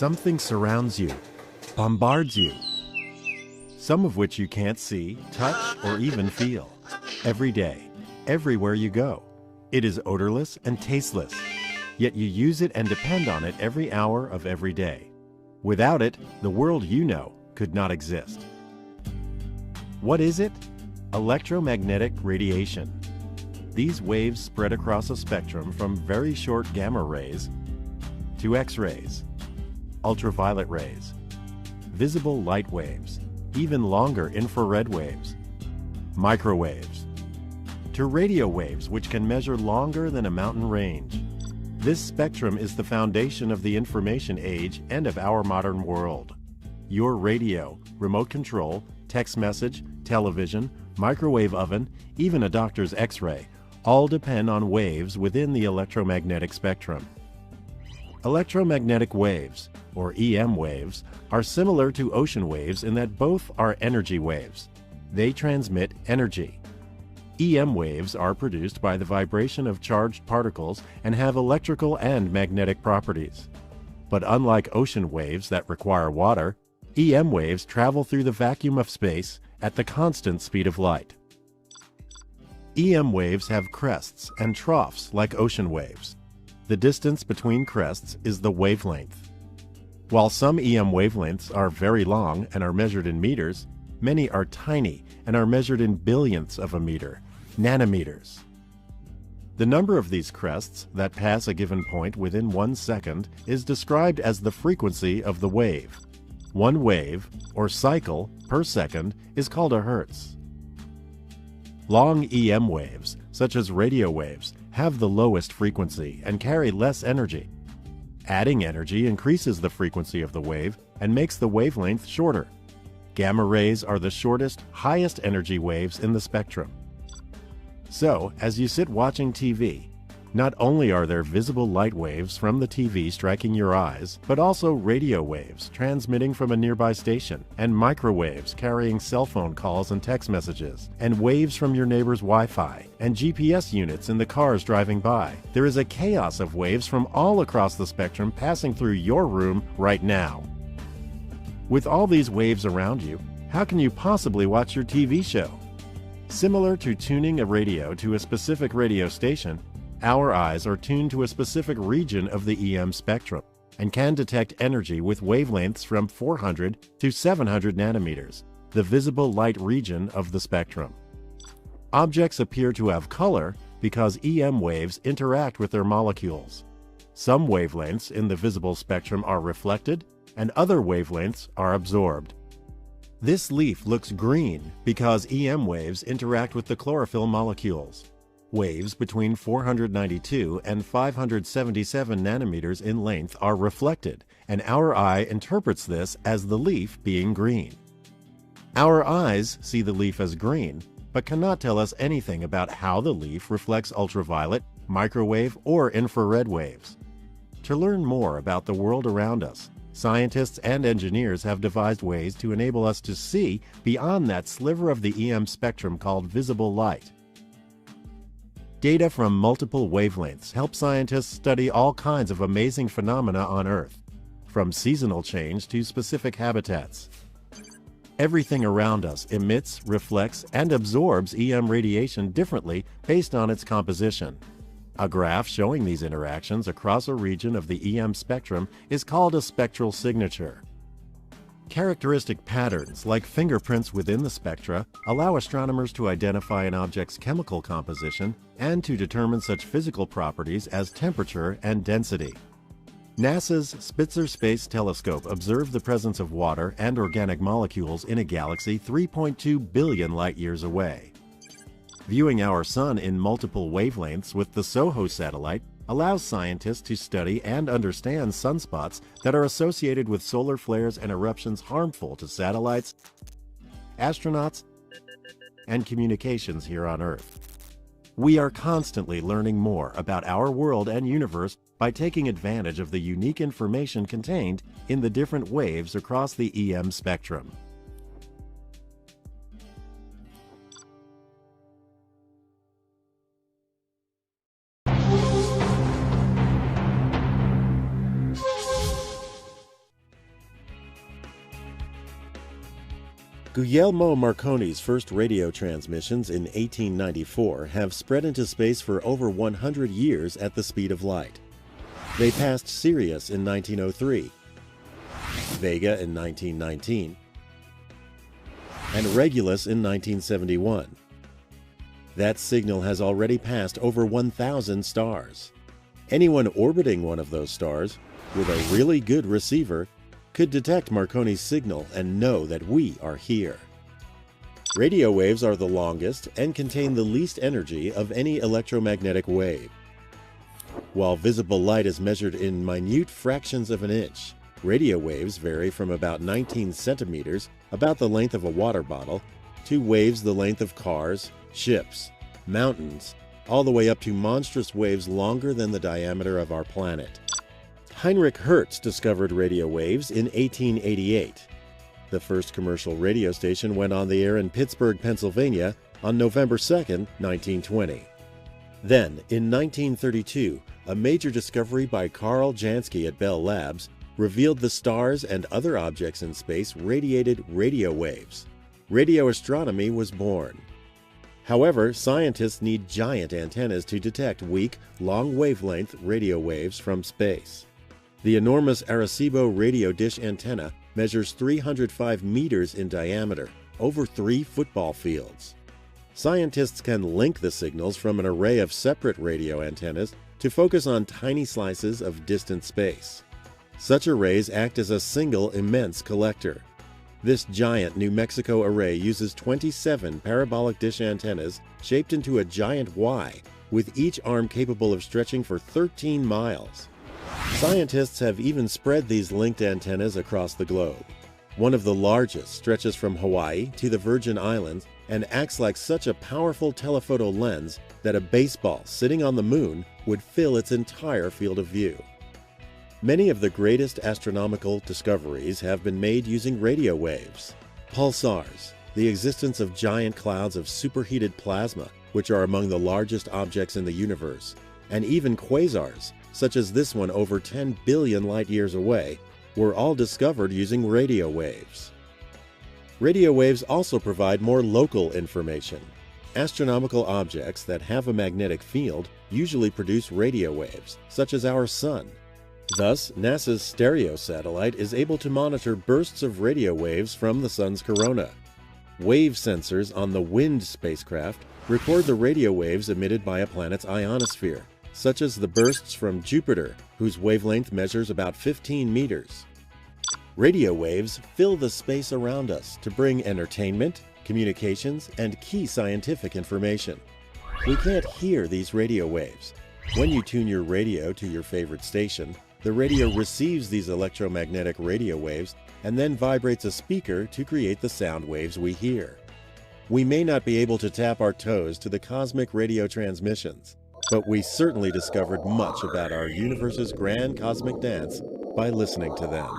Something surrounds you, bombards you, some of which you can't see, touch, or even feel. Every day, everywhere you go. It is odorless and tasteless, yet you use it and depend on it every hour of every day. Without it, the world you know could not exist. What is it? Electromagnetic radiation. These waves spread across a spectrum from very short gamma rays to X-rays, ultraviolet rays, visible light waves, even longer infrared waves, microwaves, to radio waves which can measure longer than a mountain range. This spectrum is the foundation of the information age and of our modern world. Your radio, remote control, text message, television, microwave oven, even a doctor's X-ray, all depend on waves within the electromagnetic spectrum. Electromagnetic waves, or EM waves, are similar to ocean waves in that both are energy waves. They transmit energy. EM waves are produced by the vibration of charged particles and have electrical and magnetic properties. But unlike ocean waves that require water, EM waves travel through the vacuum of space at the constant speed of light. EM waves have crests and troughs like ocean waves. The distance between crests is the wavelength. While some EM wavelengths are very long and are measured in meters, many are tiny and are measured in billionths of a meter, nanometers. The number of these crests that pass a given point within 1 second is described as the frequency of the wave. One wave, or cycle, per second is called a hertz. Long EM waves, such as radio waves, have the lowest frequency and carry less energy. Adding energy increases the frequency of the wave and makes the wavelength shorter. Gamma rays are the shortest, highest energy waves in the spectrum. So, as you sit watching TV, not only are there visible light waves from the TV striking your eyes, but also radio waves transmitting from a nearby station, and microwaves carrying cell phone calls and text messages, and waves from your neighbor's Wi-Fi, and GPS units in the cars driving by. There is a chaos of waves from all across the spectrum passing through your room right now. With all these waves around you, how can you possibly watch your TV show? Similar to tuning a radio to a specific radio station, our eyes are tuned to a specific region of the EM spectrum and can detect energy with wavelengths from 400 to 700 nanometers, the visible light region of the spectrum. Objects appear to have color because EM waves interact with their molecules. Some wavelengths in the visible spectrum are reflected, and other wavelengths are absorbed. This leaf looks green because EM waves interact with the chlorophyll molecules. Waves between 492 and 577 nanometers in length are reflected, and our eye interprets this as the leaf being green. Our eyes see the leaf as green, but cannot tell us anything about how the leaf reflects ultraviolet, microwave, or infrared waves. To learn more about the world around us, scientists and engineers have devised ways to enable us to see beyond that sliver of the EM spectrum called visible light. Data from multiple wavelengths help scientists study all kinds of amazing phenomena on Earth, from seasonal change to specific habitats. Everything around us emits, reflects, and absorbs EM radiation differently based on its composition. A graph showing these interactions across a region of the EM spectrum is called a spectral signature. Characteristic patterns, like fingerprints within the spectra, allow astronomers to identify an object's chemical composition and to determine such physical properties as temperature and density. NASA's Spitzer Space Telescope observed the presence of water and organic molecules in a galaxy 3.2 billion light-years away. Viewing our Sun in multiple wavelengths with the SOHO satellite allows scientists to study and understand sunspots that are associated with solar flares and eruptions harmful to satellites, astronauts, and communications here on Earth. We are constantly learning more about our world and universe by taking advantage of the unique information contained in the different waves across the EM spectrum. Guglielmo Marconi's first radio transmissions in 1894 have spread into space for over 100 years at the speed of light. They passed Sirius in 1903, Vega in 1919, and Regulus in 1971. That signal has already passed over 1,000 stars. Anyone orbiting one of those stars with a really good receiver could detect Marconi's signal and know that we are here. Radio waves are the longest and contain the least energy of any electromagnetic wave. While visible light is measured in minute fractions of an inch, radio waves vary from about 19 centimeters, about the length of a water bottle, to waves the length of cars, ships, mountains, all the way up to monstrous waves longer than the diameter of our planet. Heinrich Hertz discovered radio waves in 1888. The first commercial radio station went on the air in Pittsburgh, Pennsylvania on November 2, 1920. Then, in 1932, a major discovery by Carl Jansky at Bell Labs revealed the stars and other objects in space radiated radio waves. Radio astronomy was born. However, scientists need giant antennas to detect weak, long-wavelength radio waves from space. The enormous Arecibo radio dish antenna measures 305 meters in diameter, over 3 football fields. Scientists can link the signals from an array of separate radio antennas to focus on tiny slices of distant space. Such arrays act as a single immense collector. This giant New Mexico array uses 27 parabolic dish antennas shaped into a giant Y, with each arm capable of stretching for 13 miles. Scientists have even spread these linked antennas across the globe. One of the largest stretches from Hawaii to the Virgin Islands and acts like such a powerful telephoto lens that a baseball sitting on the moon would fill its entire field of view. Many of the greatest astronomical discoveries have been made using radio waves. Pulsars, the existence of giant clouds of superheated plasma, which are among the largest objects in the universe, and even quasars, such as this one over 10 billion light-years away, were all discovered using radio waves. Radio waves also provide more local information. Astronomical objects that have a magnetic field usually produce radio waves, such as our Sun. Thus, NASA's STEREO satellite is able to monitor bursts of radio waves from the Sun's corona. Wave sensors on the WIND spacecraft record the radio waves emitted by a planet's ionosphere, such as the bursts from Jupiter, whose wavelength measures about 15 meters. Radio waves fill the space around us to bring entertainment, communications, and key scientific information. We can't hear these radio waves. When you tune your radio to your favorite station, the radio receives these electromagnetic radio waves and then vibrates a speaker to create the sound waves we hear. We may not be able to tap our toes to the cosmic radio transmissions, but we certainly discovered much about our universe's grand cosmic dance by listening to them.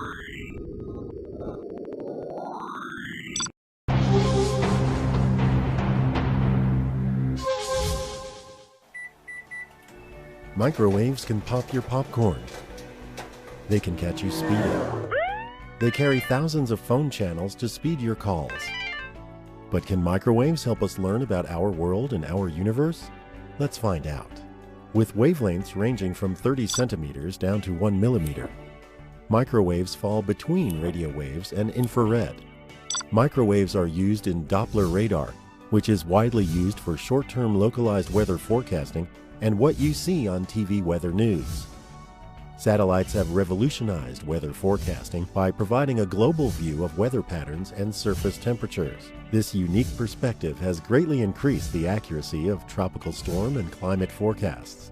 Microwaves can pop your popcorn. They can catch you speeding. They carry thousands of phone channels to speed your calls. But can microwaves help us learn about our world and our universe? Let's find out. With wavelengths ranging from 30 centimeters down to 1 millimeter, microwaves fall between radio waves and infrared. Microwaves are used in Doppler radar, which is widely used for short-term localized weather forecasting and what you see on TV weather news. Satellites have revolutionized weather forecasting by providing a global view of weather patterns and surface temperatures. This unique perspective has greatly increased the accuracy of tropical storm and climate forecasts.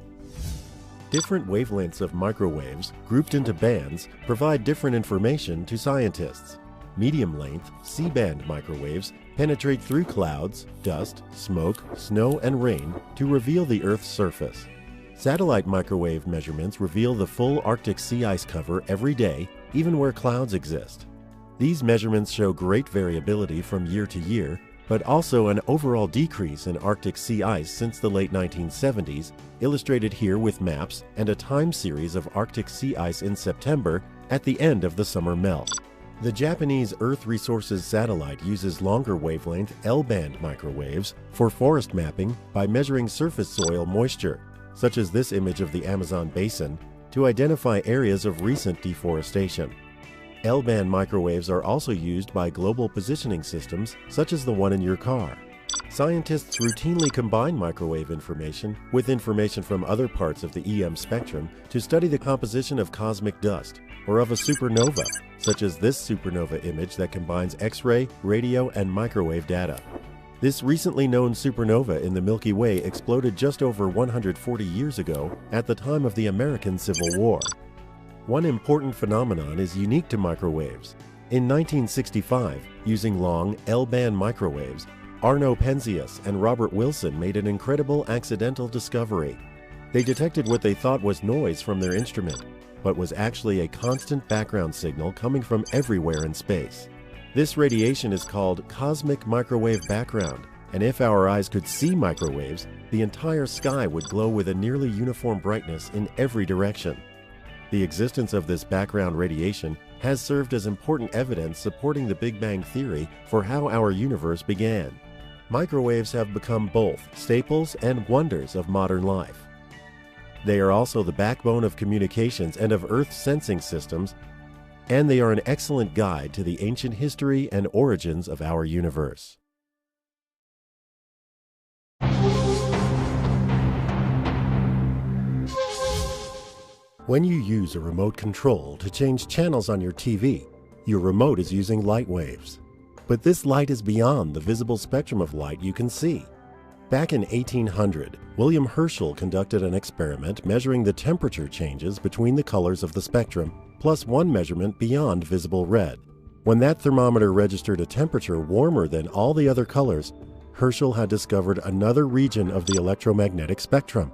Different wavelengths of microwaves, grouped into bands, provide different information to scientists. Medium-length, C-band microwaves penetrate through clouds, dust, smoke, snow, and rain to reveal the Earth's surface. Satellite microwave measurements reveal the full Arctic sea ice cover every day, even where clouds exist. These measurements show great variability from year to year, but also an overall decrease in Arctic sea ice since the late 1970s, illustrated here with maps and a time series of Arctic sea ice in September at the end of the summer melt. The Japanese Earth Resources satellite uses longer wavelength L-band microwaves for forest mapping by measuring surface soil moisture, such as this image of the Amazon basin, to identify areas of recent deforestation. L-band microwaves are also used by global positioning systems, such as the one in your car. Scientists routinely combine microwave information with information from other parts of the EM spectrum to study the composition of cosmic dust or of a supernova, such as this supernova image that combines X-ray, radio, and microwave data. This recently known supernova in the Milky Way exploded just over 140 years ago at the time of the American Civil War. One important phenomenon is unique to microwaves. In 1965, using long L-band microwaves, Arno Penzias and Robert Wilson made an incredible accidental discovery. They detected what they thought was noise from their instrument, but was actually a constant background signal coming from everywhere in space. This radiation is called cosmic microwave background, and if our eyes could see microwaves, the entire sky would glow with a nearly uniform brightness in every direction. The existence of this background radiation has served as important evidence supporting the Big Bang theory for how our universe began. Microwaves have become both staples and wonders of modern life. They are also the backbone of communications and of Earth's sensing systems, and they are an excellent guide to the ancient history and origins of our universe. When you use a remote control to change channels on your TV, your remote is using light waves. But this light is beyond the visible spectrum of light you can see. Back in 1800, William Herschel conducted an experiment measuring the temperature changes between the colors of the spectrum, plus one measurement beyond visible red. When that thermometer registered a temperature warmer than all the other colors, Herschel had discovered another region of the electromagnetic spectrum: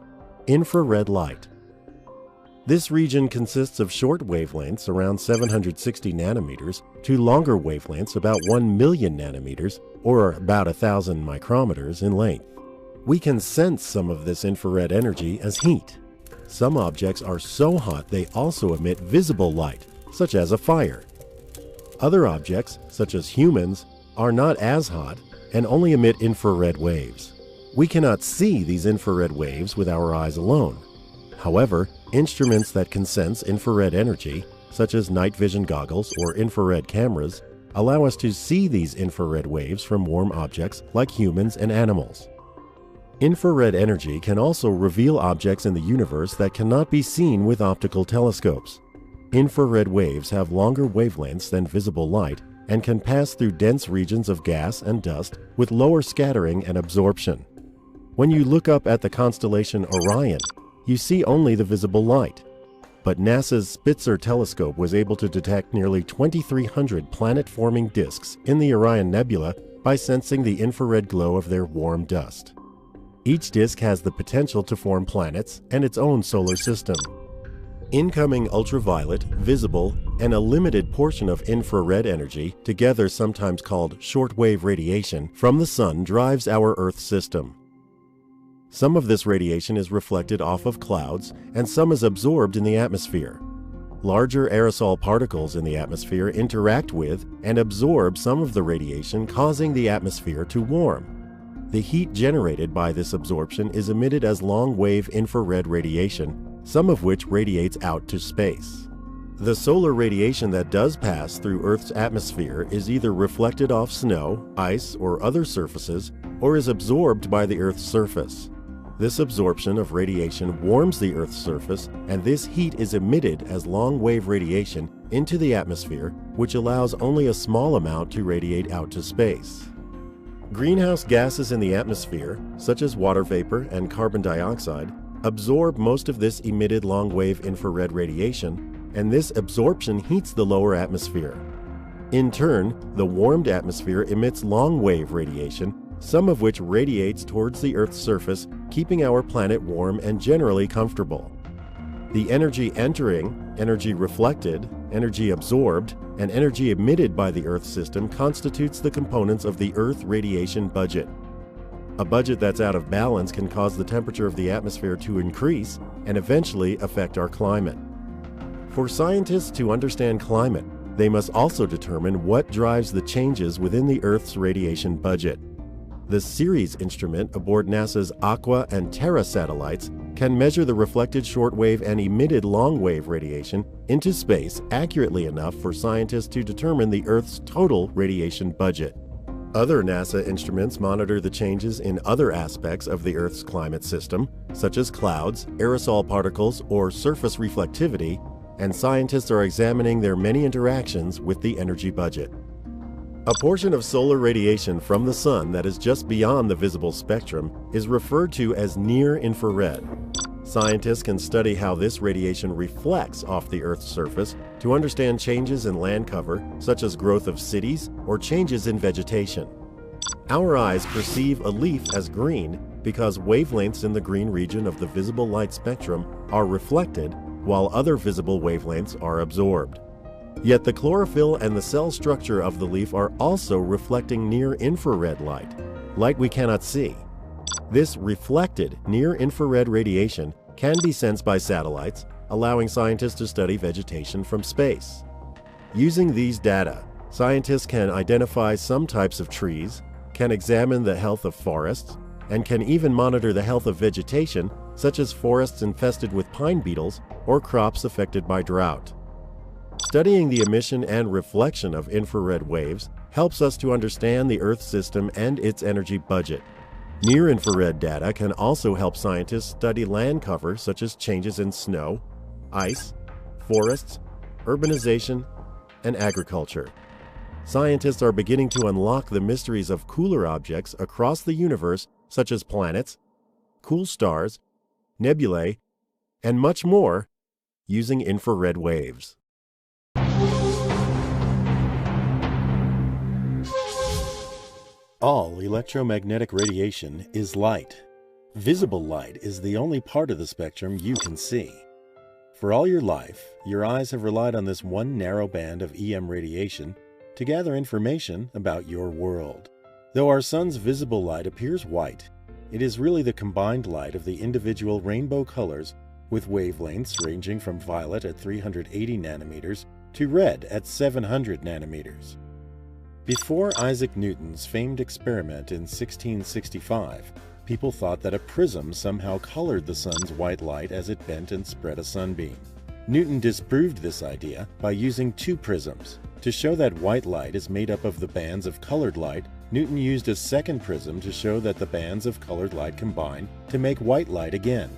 infrared light. This region consists of short wavelengths around 760 nanometers to longer wavelengths about 1 million nanometers, or about 1,000 micrometers in length. We can sense some of this infrared energy as heat. Some objects are so hot they also emit visible light, such as a fire. Other objects, such as humans, are not as hot and only emit infrared waves. We cannot see these infrared waves with our eyes alone. However, instruments that can sense infrared energy, such as night vision goggles or infrared cameras, allow us to see these infrared waves from warm objects like humans and animals. Infrared energy can also reveal objects in the universe that cannot be seen with optical telescopes. Infrared waves have longer wavelengths than visible light and can pass through dense regions of gas and dust with lower scattering and absorption. When you look up at the constellation Orion, you see only the visible light. But NASA's Spitzer telescope was able to detect nearly 2,300 planet-forming disks in the Orion Nebula by sensing the infrared glow of their warm dust. Each disk has the potential to form planets and its own solar system. Incoming ultraviolet, visible, and a limited portion of infrared energy, together sometimes called shortwave radiation, from the Sun drives our Earth system. Some of this radiation is reflected off of clouds, and some is absorbed in the atmosphere. Larger aerosol particles in the atmosphere interact with and absorb some of the radiation, causing the atmosphere to warm. The heat generated by this absorption is emitted as long-wave infrared radiation, some of which radiates out to space. The solar radiation that does pass through Earth's atmosphere is either reflected off snow, ice, or other surfaces, or is absorbed by the Earth's surface. This absorption of radiation warms the Earth's surface, and this heat is emitted as long-wave radiation into the atmosphere, which allows only a small amount to radiate out to space. Greenhouse gases in the atmosphere, such as water vapor and carbon dioxide, absorb most of this emitted long-wave infrared radiation, and this absorption heats the lower atmosphere. In turn, the warmed atmosphere emits long-wave radiation, some of which radiates towards the Earth's surface, keeping our planet warm and generally comfortable. The energy entering, energy reflected, energy absorbed, and energy emitted by the Earth system constitutes the components of the Earth radiation budget. A budget that's out of balance can cause the temperature of the atmosphere to increase and eventually affect our climate. For scientists to understand climate, They must also determine what drives the changes within the Earth's radiation budget. The Ceres instrument aboard NASA's Aqua and Terra satellites can measure the reflected shortwave and emitted long-wave radiation into space accurately enough for scientists to determine the Earth's total radiation budget. Other NASA instruments monitor the changes in other aspects of the Earth's climate system, such as clouds, aerosol particles, or surface reflectivity, and scientists are examining their many interactions with the energy budget. A portion of solar radiation from the sun that is just beyond the visible spectrum is referred to as near-infrared. Scientists can study how this radiation reflects off the Earth's surface to understand changes in land cover, such as growth of cities or changes in vegetation. Our eyes perceive a leaf as green because wavelengths in the green region of the visible light spectrum are reflected, while other visible wavelengths are absorbed. Yet the chlorophyll and the cell structure of the leaf are also reflecting near-infrared light, light we cannot see. This reflected near-infrared radiation can be sensed by satellites, allowing scientists to study vegetation from space. Using these data, scientists can identify some types of trees, can examine the health of forests, and can even monitor the health of vegetation, such as forests infested with pine beetles or crops affected by drought. Studying the emission and reflection of infrared waves helps us to understand the Earth system and its energy budget. Near-infrared data can also help scientists study land cover such as changes in snow, ice, forests, urbanization, and agriculture. Scientists are beginning to unlock the mysteries of cooler objects across the universe such as planets, cool stars, nebulae, and much more using infrared waves. All electromagnetic radiation is light. Visible light is the only part of the spectrum you can see. For all your life, your eyes have relied on this one narrow band of EM radiation to gather information about your world. Though our sun's visible light appears white, it is really the combined light of the individual rainbow colors with wavelengths ranging from violet at 380 nanometers to red at 700 nanometers. Before Isaac Newton's famed experiment in 1665, people thought that a prism somehow colored the sun's white light as it bent and spread a sunbeam. Newton disproved this idea by using two prisms. To show that white light is made up of the bands of colored light, Newton used a second prism to show that the bands of colored light combine to make white light again.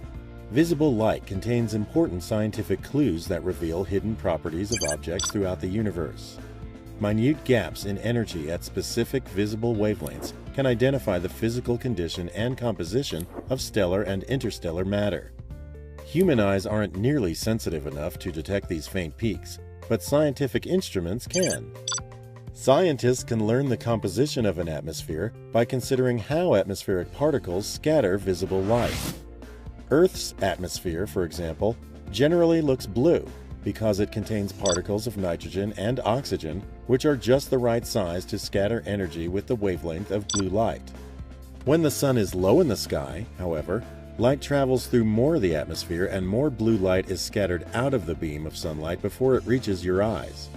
Visible light contains important scientific clues that reveal hidden properties of objects throughout the universe. Minute gaps in energy at specific visible wavelengths can identify the physical condition and composition of stellar and interstellar matter. Human eyes aren't nearly sensitive enough to detect these faint peaks, but scientific instruments can. Scientists can learn the composition of an atmosphere by considering how atmospheric particles scatter visible light. Earth's atmosphere, for example, generally looks blue because it contains particles of nitrogen and oxygen, which are just the right size to scatter energy with the wavelength of blue light. When the sun is low in the sky, however, light travels through more of the atmosphere and more blue light is scattered out of the beam of sunlight before it reaches your eyes.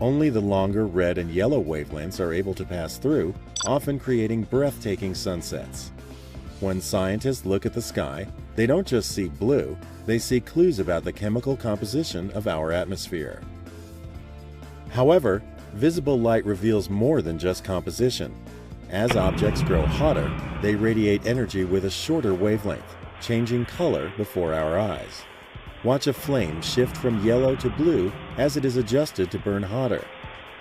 Only the longer red and yellow wavelengths are able to pass through, often creating breathtaking sunsets. When scientists look at the sky, they don't just see blue, they see clues about the chemical composition of our atmosphere. However, visible light reveals more than just composition. As objects grow hotter, they radiate energy with a shorter wavelength, changing color before our eyes. Watch a flame shift from yellow to blue as it is adjusted to burn hotter.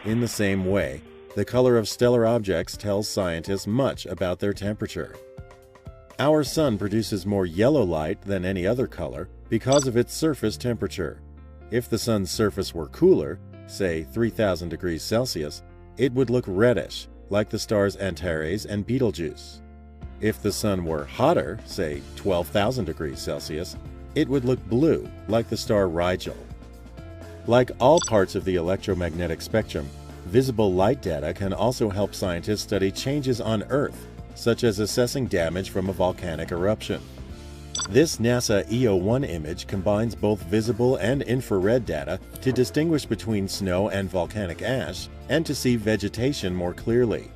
In the same way, the color of stellar objects tells scientists much about their temperature. Our sun produces more yellow light than any other color because of its surface temperature. If the sun's surface were cooler, say 3000 degrees Celsius, it would look reddish, like the stars Antares and Betelgeuse. If the sun were hotter, say 12,000 degrees Celsius, it would look blue, like the star Rigel. Like all parts of the electromagnetic spectrum, visible light data can also help scientists study changes on Earth, such as assessing damage from a volcanic eruption. This NASA EO1 image combines both visible and infrared data to distinguish between snow and volcanic ash and to see vegetation more clearly.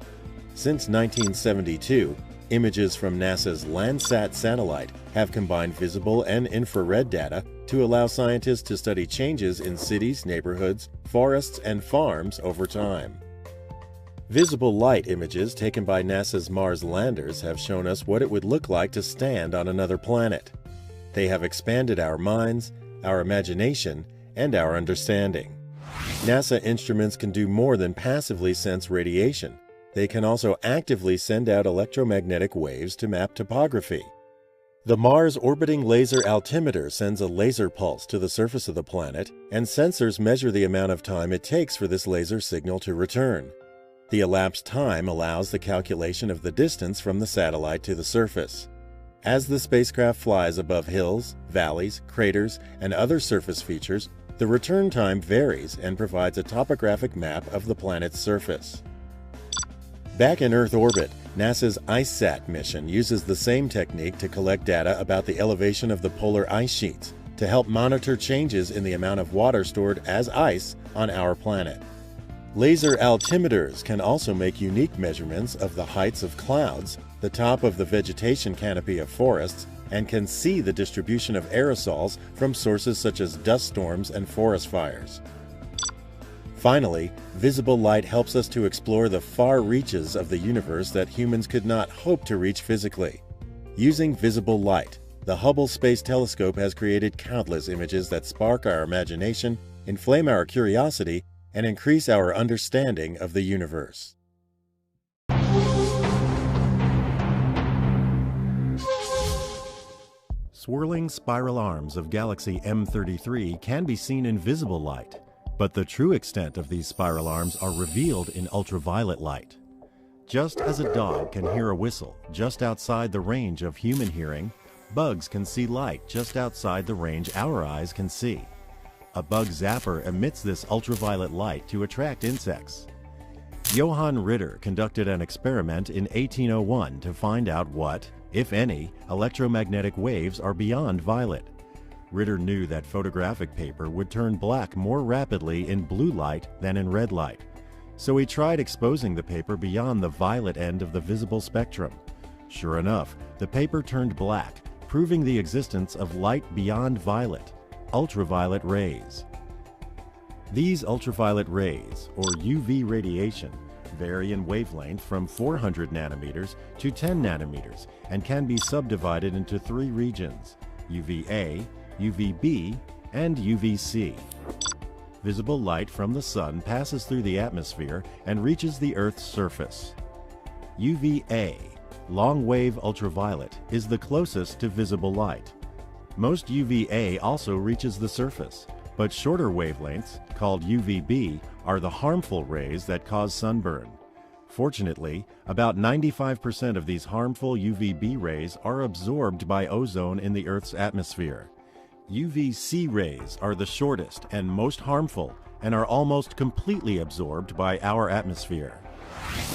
Since 1972, images from NASA's Landsat satellite have combined visible and infrared data to allow scientists to study changes in cities, neighborhoods, forests, and farms over time. Visible light images taken by NASA's Mars landers have shown us what it would look like to stand on another planet. They have expanded our minds, our imagination, and our understanding. NASA instruments can do more than passively sense radiation. They can also actively send out electromagnetic waves to map topography. The Mars Orbiting Laser Altimeter sends a laser pulse to the surface of the planet, and sensors measure the amount of time it takes for this laser signal to return. The elapsed time allows the calculation of the distance from the satellite to the surface. As the spacecraft flies above hills, valleys, craters, and other surface features, the return time varies and provides a topographic map of the planet's surface. Back in Earth orbit, NASA's IceSat mission uses the same technique to collect data about the elevation of the polar ice sheets to help monitor changes in the amount of water stored as ice on our planet. Laser altimeters can also make unique measurements of the heights of clouds, the top of the vegetation canopy of forests, and can see the distribution of aerosols from sources such as dust storms and forest fires. Finally, visible light helps us to explore the far reaches of the universe that humans could not hope to reach physically. Using visible light, the Hubble Space Telescope has created countless images that spark our imagination, inflame our curiosity, and increase our understanding of the universe. Swirling spiral arms of galaxy M33 can be seen in visible light, but the true extent of these spiral arms are revealed in ultraviolet light. Just as a dog can hear a whistle just outside the range of human hearing, bugs can see light just outside the range our eyes can see. A bug zapper emits this ultraviolet light to attract insects. Johann Ritter conducted an experiment in 1801 to find out what, if any, electromagnetic waves are beyond violet. Ritter knew that photographic paper would turn black more rapidly in blue light than in red light, so he tried exposing the paper beyond the violet end of the visible spectrum. Sure enough, the paper turned black, proving the existence of light beyond violet, ultraviolet rays. These ultraviolet rays, or UV radiation, vary in wavelength from 400 nanometers to 10 nanometers and can be subdivided into three regions: UVA, UVB, and UVC. Visible light from the sun passes through the atmosphere and reaches the Earth's surface. UVA, long-wave ultraviolet, is the closest to visible light. Most UVA also reaches the surface, but shorter wavelengths, called UVB, are the harmful rays that cause sunburn. Fortunately, about 95% of these harmful UVB rays are absorbed by ozone in the Earth's atmosphere. UVC rays are the shortest and most harmful and are almost completely absorbed by our atmosphere.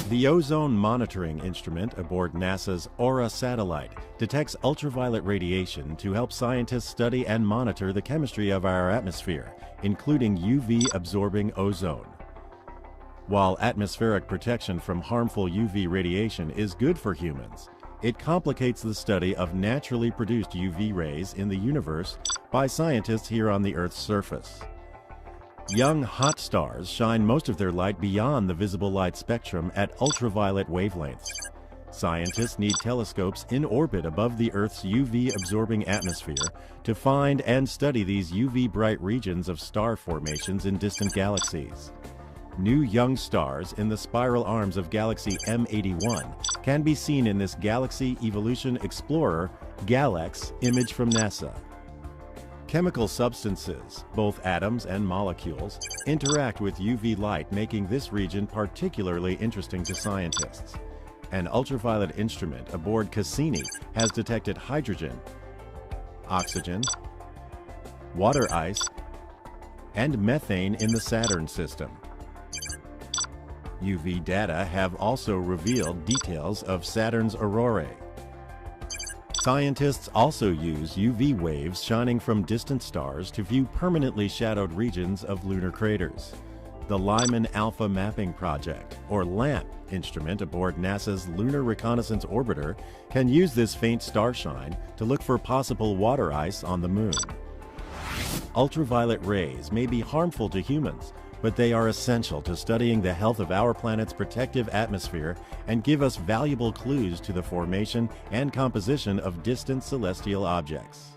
The ozone monitoring instrument aboard NASA's Aura satellite detects ultraviolet radiation to help scientists study and monitor the chemistry of our atmosphere, including UV-absorbing ozone. While atmospheric protection from harmful UV radiation is good for humans, it complicates the study of naturally produced UV rays in the universe by scientists here on the Earth's surface. Young hot stars shine most of their light beyond the visible light spectrum at ultraviolet wavelengths. Scientists need telescopes in orbit above the Earth's UV-absorbing atmosphere to find and study these UV-bright regions of star formations in distant galaxies. New young stars in the spiral arms of galaxy M81 can be seen in this Galaxy Evolution Explorer GALEX image from NASA. Chemical substances, both atoms and molecules, interact with UV light, making this region particularly interesting to scientists. An ultraviolet instrument aboard Cassini has detected hydrogen, oxygen, water ice, and methane in the Saturn system. UV data have also revealed details of Saturn's aurorae. Scientists also use UV waves shining from distant stars to view permanently shadowed regions of lunar craters. The Lyman Alpha Mapping Project, or LAMP, instrument aboard NASA's Lunar Reconnaissance Orbiter can use this faint starshine to look for possible water ice on the Moon. Ultraviolet rays may be harmful to humans, but they are essential to studying the health of our planet's protective atmosphere and give us valuable clues to the formation and composition of distant celestial objects.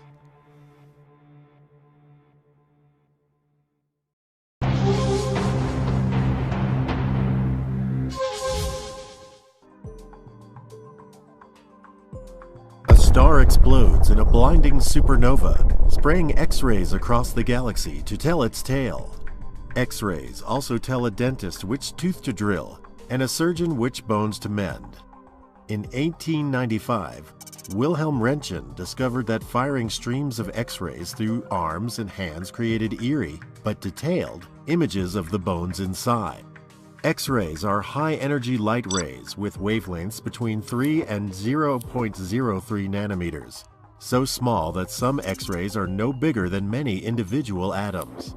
A star explodes in a blinding supernova, spraying X-rays across the galaxy to tell its tale. X-rays also tell a dentist which tooth to drill and a surgeon which bones to mend. In 1895, Wilhelm Röntgen discovered that firing streams of X-rays through arms and hands created eerie, but detailed, images of the bones inside. X-rays are high-energy light rays with wavelengths between 3 and 0.03 nanometers, so small that some X-rays are no bigger than many individual atoms.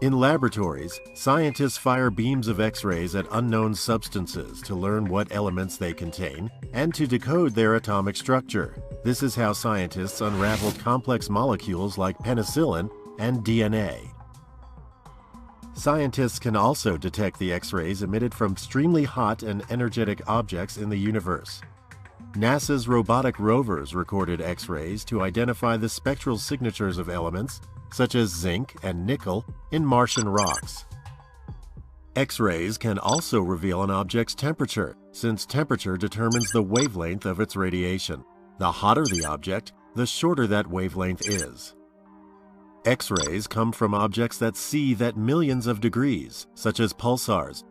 In laboratories, scientists fire beams of X-rays at unknown substances to learn what elements they contain and to decode their atomic structure. This is how scientists unraveled complex molecules like penicillin and DNA. Scientists can also detect the X-rays emitted from extremely hot and energetic objects in the universe. NASA's robotic rovers recorded X-rays to identify the spectral signatures of elements such as zinc and nickel in Martian rocks. X-rays can also reveal an object's temperature, since temperature determines the wavelength of its radiation. The hotter the object, the shorter that wavelength is. X-rays come from objects that seethe at millions of degrees, such as pulsars,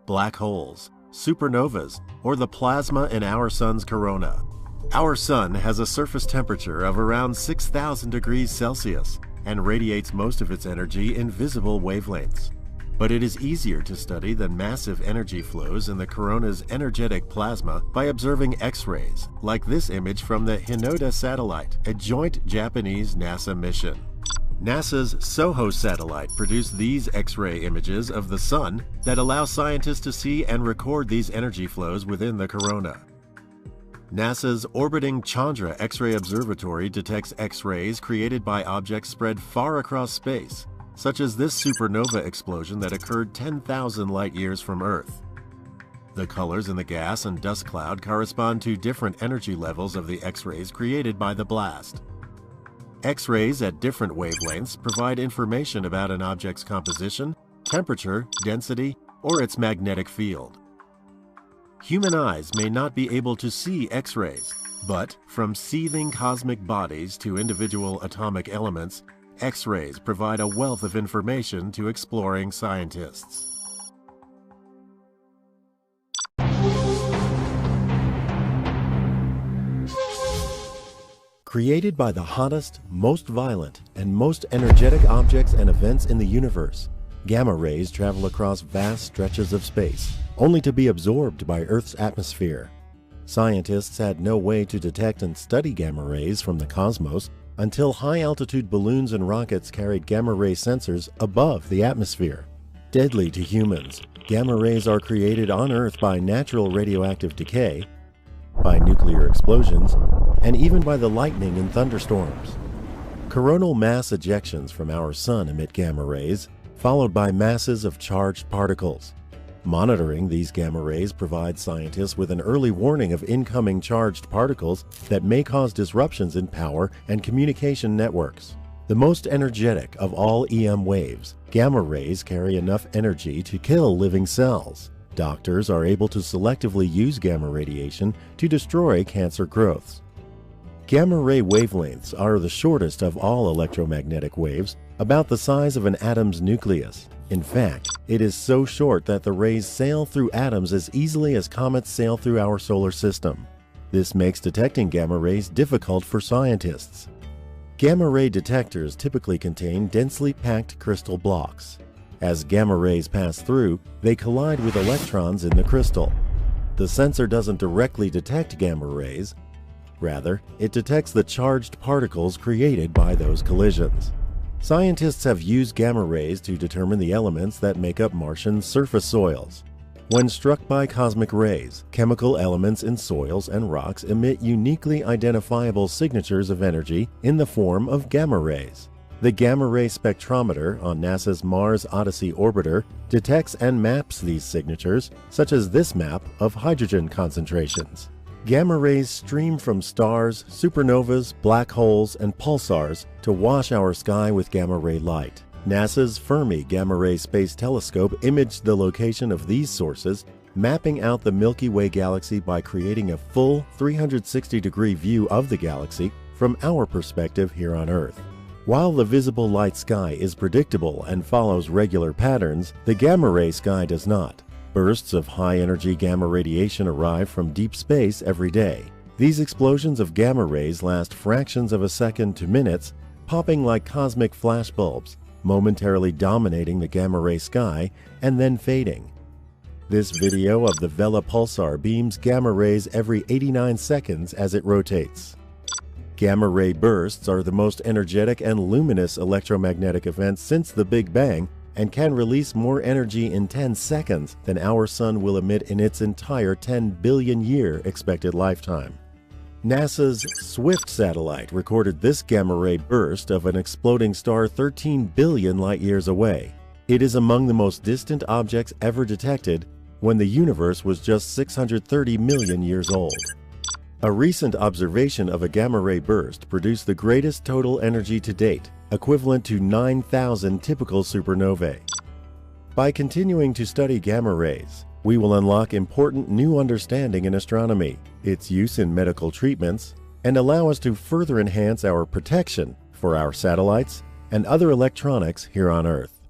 black holes, supernovas, or the plasma in our sun's corona. Our sun has a surface temperature of around 6,000 degrees Celsius and radiates most of its energy in visible wavelengths. But it is easier to study the massive energy flows in the corona's energetic plasma by observing X-rays, like this image from the Hinode satellite, a joint Japanese-NASA mission. NASA's SOHO satellite produced these X-ray images of the sun that allow scientists to see and record these energy flows within the corona. NASA's orbiting Chandra X-ray Observatory detects X-rays created by objects spread far across space, such as this supernova explosion that occurred 10,000 light-years from Earth. The colors in the gas and dust cloud correspond to different energy levels of the X-rays created by the blast. X-rays at different wavelengths provide information about an object's composition, temperature, density, or its magnetic field. Human eyes may not be able to see X-rays, but from seething cosmic bodies to individual atomic elements, X-rays provide a wealth of information to exploring scientists. Created by the hottest, most violent, and most energetic objects and events in the universe, gamma rays travel across vast stretches of space, only to be absorbed by Earth's atmosphere. Scientists had no way to detect and study gamma rays from the cosmos until high-altitude balloons and rockets carried gamma ray sensors above the atmosphere. Deadly to humans, gamma rays are created on Earth by natural radioactive decay, by nuclear explosions, and even by the lightning in thunderstorms. Coronal mass ejections from our sun emit gamma rays, followed by masses of charged particles. Monitoring these gamma rays provides scientists with an early warning of incoming charged particles that may cause disruptions in power and communication networks. The most energetic of all EM waves, gamma rays carry enough energy to kill living cells. Doctors are able to selectively use gamma radiation to destroy cancer growths. Gamma ray wavelengths are the shortest of all electromagnetic waves, about the size of an atom's nucleus. In fact, it is so short that the rays sail through atoms as easily as comets sail through our solar system. This makes detecting gamma rays difficult for scientists. Gamma ray detectors typically contain densely packed crystal blocks. As gamma rays pass through, they collide with electrons in the crystal. The sensor doesn't directly detect gamma rays, Rather, it detects the charged particles created by those collisions. Scientists have used gamma rays to determine the elements that make up Martian surface soils. When struck by cosmic rays, chemical elements in soils and rocks emit uniquely identifiable signatures of energy in the form of gamma rays. The gamma ray spectrometer on NASA's Mars Odyssey orbiter detects and maps these signatures, such as this map of hydrogen concentrations. Gamma rays stream from stars, supernovas, black holes, and pulsars to wash our sky with gamma ray light. NASA's Fermi Gamma Ray Space Telescope imaged the location of these sources, mapping out the Milky Way galaxy by creating a full 360-degree view of the galaxy from our perspective here on Earth. While the visible light sky is predictable and follows regular patterns, the gamma ray sky does not. Bursts of high-energy gamma radiation arrive from deep space every day. These explosions of gamma rays last fractions of a second to minutes, popping like cosmic flashbulbs, momentarily dominating the gamma ray sky and then fading. This video of the Vela pulsar beams gamma rays every 89 seconds as it rotates. Gamma ray bursts are the most energetic and luminous electromagnetic events since the Big Bang and can release more energy in 10 seconds than our sun will emit in its entire 10 billion year expected lifetime. NASA's SWIFT satellite recorded this gamma ray burst of an exploding star 13 billion light-years away. It is among the most distant objects ever detected when the universe was just 630 million years old. A recent observation of a gamma ray burst produced the greatest total energy to date, equivalent to 9,000 typical supernovae. By continuing to study gamma rays, we will unlock important new understanding in astronomy, its use in medical treatments, and allow us to further enhance our protection for our satellites and other electronics here on Earth.